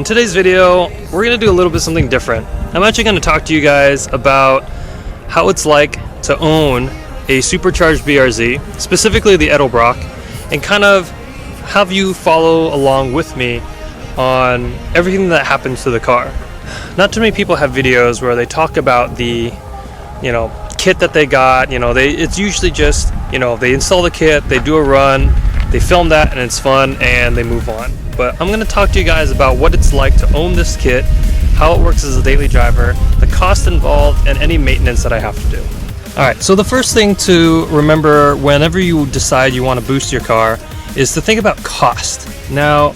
In today's video, we're going to do a little bit something different. I'm actually going to talk to you guys about how it's like to own a supercharged BRZ, specifically the Edelbrock, and kind of have you follow along with me on everything that happens to the car. Not too many people have videos where they talk about the, kit that they got. It's usually just, they install the kit, they do a run, they film that, and it's fun, and they move on. But I'm going to talk to you guys about what it's like to own this kit, how it works as a daily driver, the cost involved, and any maintenance that I have to do. Alright, so the first thing to remember whenever you decide you want to boost your car is to think about cost. Now,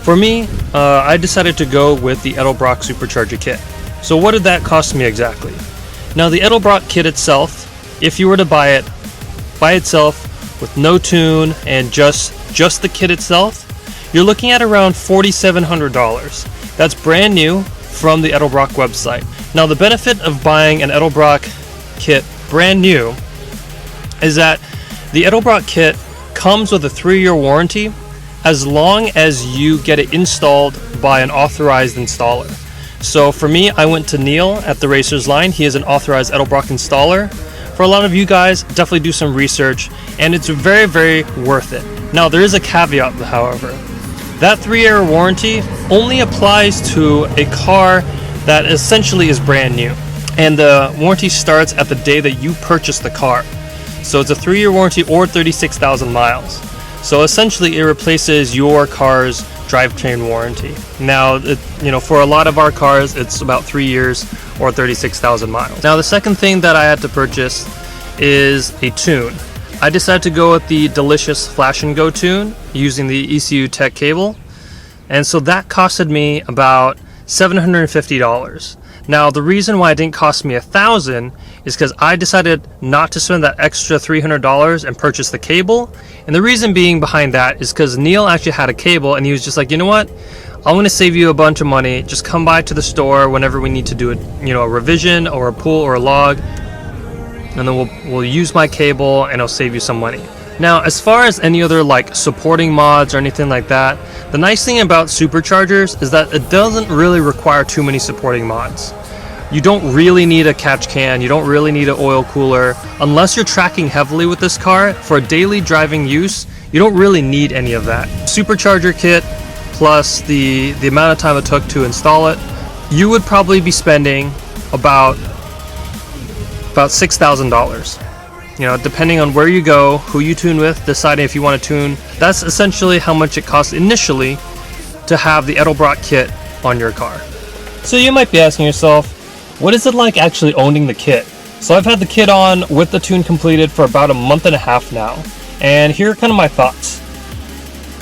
for me, I decided to go with the Edelbrock Supercharger kit. So what did that cost me exactly? Now, the Edelbrock kit itself, if you were to buy it by itself with no tune and just the kit itself, you're looking at around $4,700. That's brand new from the Edelbrock website. Now, the benefit of buying an Edelbrock kit brand new is that the Edelbrock kit comes with a 3-year warranty as long as you get it installed by an authorized installer. So for me, I went to Neil at the Racers Line. He is an authorized Edelbrock installer. For a lot of you guys, definitely do some research, and it's very, very worth it. Now, there is a caveat, however. That 3-year warranty only applies to a car that essentially is brand new, and the warranty starts at the day that you purchase the car. So it's a 3-year warranty or 36,000 miles. So essentially, it replaces your car's drivetrain warranty. Now, for a lot of our cars, it's about 3 years or 36,000 miles. Now, the second thing that I had to purchase is a tune. I decided to go with the Delicious Flash and Go tune using the ECU Tech cable, and so that costed me about $750. Now, the reason why it didn't cost me $1,000 is because I decided not to spend that extra $300 and purchase the cable. And the reason being behind that is because Neil actually had a cable, and he was just like, you know what? I'm going to save you a bunch of money. Just come by to the store whenever we need to do a revision or a pull or a log, and then we'll use my cable and it'll save you some money. Now, as far as any other supporting mods or anything like that, the nice thing about superchargers is that it doesn't really require too many supporting mods. You don't really need a catch can, you don't really need an oil cooler. Unless you're tracking heavily with this car, for daily driving use, you don't really need any of that. Supercharger kit plus the amount of time it took to install it, you would probably be spending about $6,000. Depending on where you go, who you tune with, deciding if you want to tune. That's essentially how much it costs initially to have the Edelbrock kit on your car. So you might be asking yourself, what is it like actually owning the kit? So I've had the kit on with the tune completed for about a month and a half now, and here are kind of my thoughts.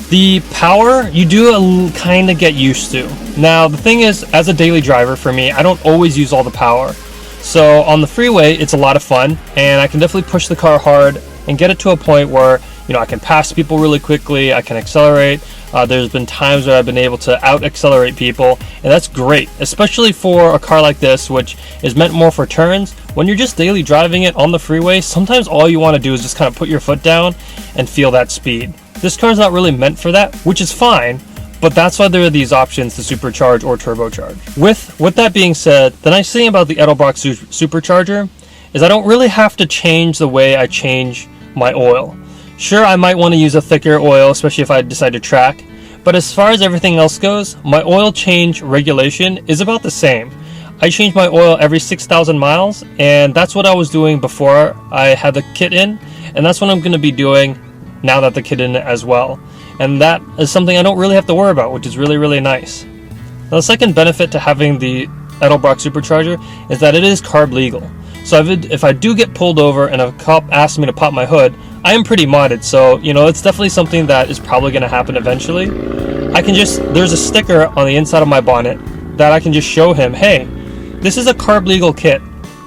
The power, you do kind of get used to. Now, the thing is, as a daily driver for me, I don't always use all the power. So on the freeway, it's a lot of fun, and I can definitely push the car hard and get it to a point where, I can pass people really quickly, I can accelerate. There's been times where I've been able to out-accelerate people, and that's great, especially for a car like this, which is meant more for turns. When you're just daily driving it on the freeway, sometimes all you want to do is just kind of put your foot down and feel that speed. This car's not really meant for that, which is fine. But that's why there are these options to supercharge or turbocharge. With that being said, the nice thing about the Edelbrock Supercharger is I don't really have to change the way I change my oil. Sure, I might want to use a thicker oil, especially if I decide to track, but as far as everything else goes, my oil change regulation is about the same. I change my oil every 6,000 miles, and that's what I was doing before I had the kit in, and that's what I'm going to be doing now that the kit in as well. And that is something I don't really have to worry about, which is really, really nice. Now, the second benefit to having the Edelbrock Supercharger is that it is carb legal. So if I do get pulled over and a cop asks me to pop my hood, I am pretty modded, so it's definitely something that is probably going to happen eventually. There's a sticker on the inside of my bonnet that I can just show him, hey, this is a carb legal kit.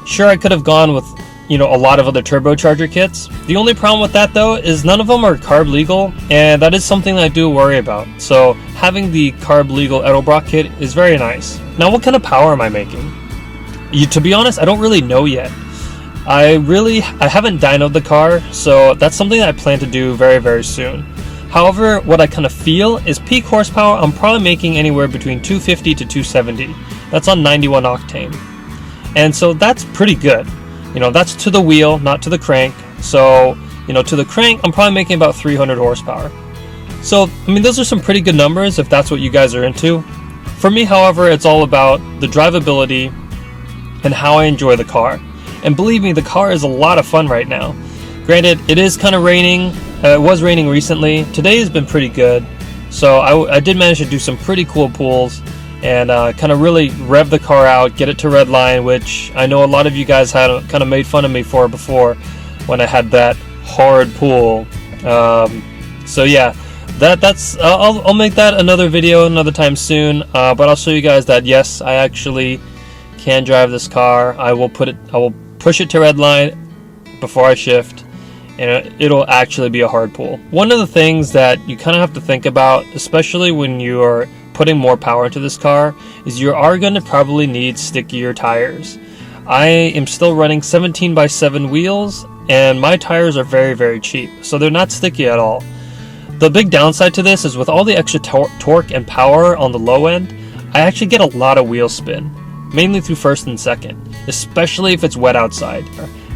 Sure, I could have gone with a lot of other turbocharger kits. The only problem with that, though, is none of them are carb legal, and that is something that I do worry about. So having the carb legal Edelbrock kit is very nice. Now, what kind of power am I making? To be honest, I don't really know yet. I haven't dynoed the car, so that's something that I plan to do very, very soon. However, what I kind of feel is peak horsepower, I'm probably making anywhere between 250 to 270. That's on 91 octane. And so that's pretty good. You know, that's to the wheel, not to the crank. So, you know, to the crank, I'm probably making about 300 horsepower. So, I mean, those are some pretty good numbers if that's what you guys are into. For me, however, it's all about the drivability and how I enjoy the car. And believe me, the car is a lot of fun right now. Granted, it is kind of raining. It was raining recently. Today has been pretty good. So I did manage to do some pretty cool pulls and kind of really rev the car out, get it to red line, which I know a lot of you guys had kind of made fun of me for before when I had that hard pull. So yeah, that's I'll make that another video another time soon. But I'll show you guys that yes, I actually can drive this car. I will push it to red line before I shift, and it'll actually be a hard pull. One of the things that you kind of have to think about, especially when you are putting more power into this car, is you are going to probably need stickier tires. I am still running 17x7 wheels, and my tires are very, very cheap, so they're not sticky at all. The big downside to this is with all the extra torque and power on the low end, I actually get a lot of wheel spin, mainly through first and second, especially if it's wet outside.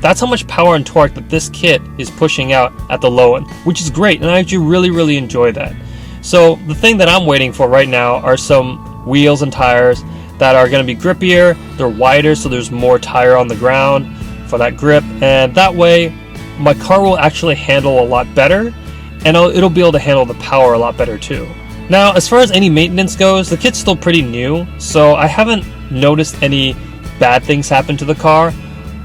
That's how much power and torque that this kit is pushing out at the low end, which is great, and I actually really enjoy that. So the thing that I'm waiting for right now are some wheels and tires that are going to be grippier, they're wider so there's more tire on the ground for that grip, and that way my car will actually handle a lot better, and it'll be able to handle the power a lot better too. Now, as far as any maintenance goes, the kit's still pretty new, so I haven't noticed any bad things happen to the car.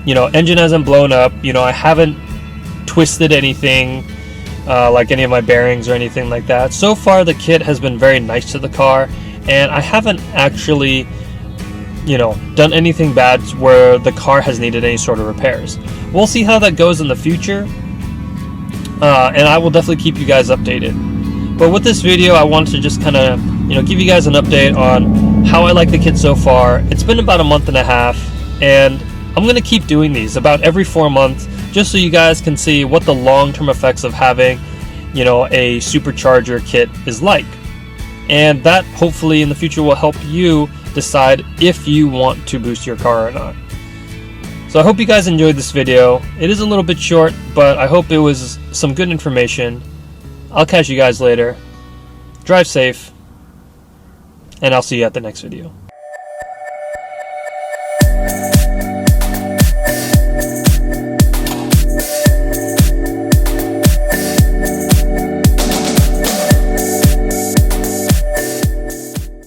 You know, engine hasn't blown up, you know, I haven't twisted anything, like any of my bearings or anything like that. So far, the kit has been very nice to the car, and I haven't actually, you know, done anything bad where the car has needed any sort of repairs. We'll see how that goes in the future, and I will definitely keep you guys updated. But with this video, I wanted to just kind of, you know, give you guys an update on how I like the kit so far. It's been about a month and a half, and I'm going to keep doing these about every 4 months, just so you guys can see what the long-term effects of having, you know, a supercharger kit is like. And that hopefully in the future will help you decide if you want to boost your car or not. So I hope you guys enjoyed this video. It is a little bit short, but I hope it was some good information. I'll catch you guys later. Drive safe, and I'll see you at the next video.